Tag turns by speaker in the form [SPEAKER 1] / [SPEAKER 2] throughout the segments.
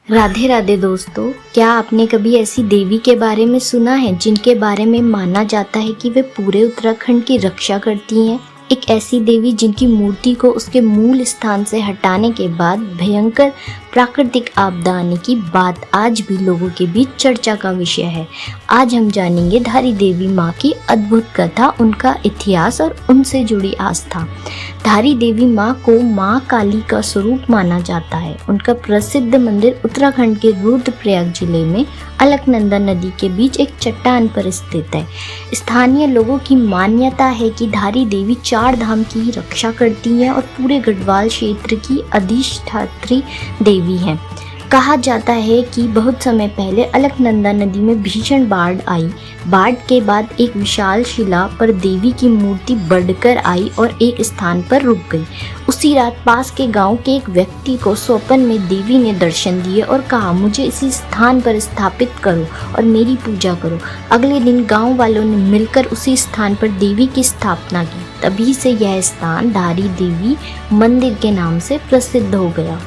[SPEAKER 1] राधे राधे दोस्तों, क्या आपने कभी ऐसी देवी के बारे में सुना है जिनके बारे में माना जाता है कि वे पूरे उत्तराखंड की रक्षा करती हैं? एक ऐसी देवी जिनकी मूर्ति को उसके मूल स्थान से हटाने के बाद भयंकर प्राकृतिक आपदा आने की बात आज भी लोगों के बीच चर्चा का विषय है। आज हम जानेंगे धारी देवी माँ की अद्भुत कथा, उनका इतिहास और उनसे जुड़ी आस्था। धारी देवी माँ को माँ काली का स्वरूप माना जाता है। उनका प्रसिद्ध मंदिर उत्तराखंड के रुद्रप्रयाग जिले में अलकनंदा नदी के बीच एक चट्टान पर स्थित है। स्थानीय लोगों की मान्यता है कि धारी देवी 4 धाम की रक्षा करती हैं और पूरे गढ़वाल क्षेत्र की अधिष्ठात्री देवी हैं। कहा जाता है कि बहुत समय पहले अलकनंदा नदी में भीषण बाढ़ आई। बाढ़ के बाद एक विशाल शिला पर देवी की मूर्ति बढ़कर आई और एक स्थान पर रुक गई। उसी रात पास के गांव के एक व्यक्ति को स्वप्न में देवी ने दर्शन दिए और कहा, मुझे इसी स्थान पर स्थापित करो और मेरी पूजा करो। अगले दिन गांव वालों ने मिलकर उसी स्थान पर देवी की स्थापना की। तभी से यह स्थान धारी देवी मंदिर के नाम से प्रसिद्ध हो गया।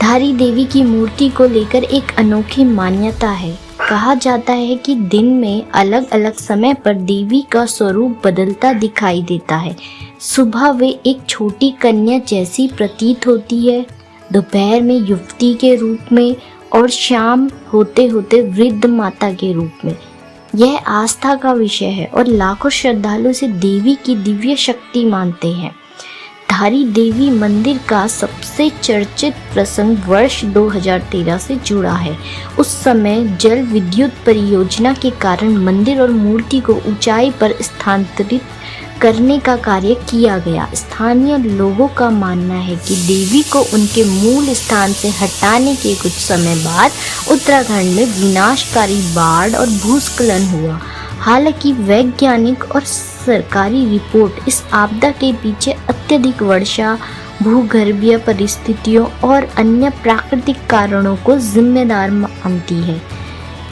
[SPEAKER 1] धारी देवी की मूर्ति को लेकर एक अनोखी मान्यता है। कहा जाता है कि दिन में अलग अलग समय पर देवी का स्वरूप बदलता दिखाई देता है। सुबह वे एक छोटी कन्या जैसी प्रतीत होती है, दोपहर में युवती के रूप में और शाम होते होते वृद्ध माता के रूप में। यह आस्था का विषय है और लाखों श्रद्धालु इसे देवी की दिव्य शक्ति मानते हैं। धारी देवी मंदिर का सबसे चर्चित प्रसंग वर्ष 2013 से जुड़ा है। उस समय जल विद्युत परियोजना के कारण मंदिर और मूर्ति को ऊंचाई पर स्थानांतरित करने का कार्य किया गया। स्थानीय लोगों का मानना है कि देवी को उनके मूल स्थान से हटाने के कुछ समय बाद उत्तराखंड में विनाशकारी बाढ़ और भूस्खलन हुआ। हालांकि वैज्ञानिक और सरकारी रिपोर्ट इस आपदा के पीछे अत्यधिक वर्षा, भूगर्भीय परिस्थितियों और अन्य प्राकृतिक कारणों को जिम्मेदार मानती है।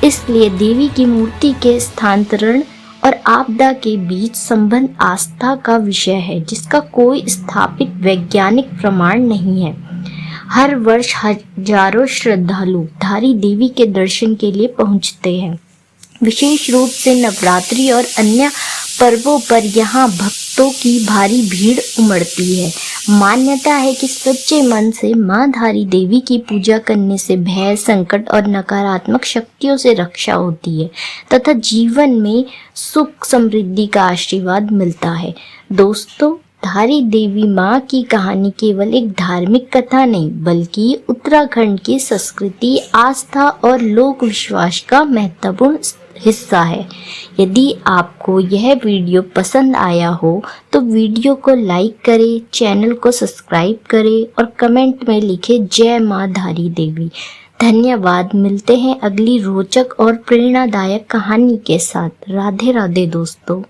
[SPEAKER 1] इसलिए देवी की मूर्ति के स्थानांतरण और आपदा के बीच संबंध आस्था का विषय है, जिसका कोई स्थापित वैज्ञानिक प्रमाण नहीं है। हर वर्ष हजारों श्रद्धालु धारी देवी के दर्शन के लिए पहुंचते हैं। विशेष रूप से नवरात्रि और अन्य पर्वों पर यहाँ भक्तों की भारी भीड़ उमड़ती है। मान्यता है कि सच्चे मन से मां धारी देवी की पूजा करने से भय, संकट और नकारात्मक शक्तियों से रक्षा होती है तथा जीवन में सुख समृद्धि का आशीर्वाद मिलता है। दोस्तों, धारी देवी माँ की कहानी केवल एक धार्मिक कथा नहीं, बल्कि उत्तराखंड की संस्कृति, आस्था और लोक विश्वास का महत्वपूर्ण हिस्सा है। यदि आपको यह वीडियो पसंद आया हो तो वीडियो को लाइक करें, चैनल को सब्सक्राइब करें और कमेंट में लिखें जय माँ धारी देवी। धन्यवाद। मिलते हैं अगली रोचक और प्रेरणादायक कहानी के साथ। राधे राधे दोस्तों।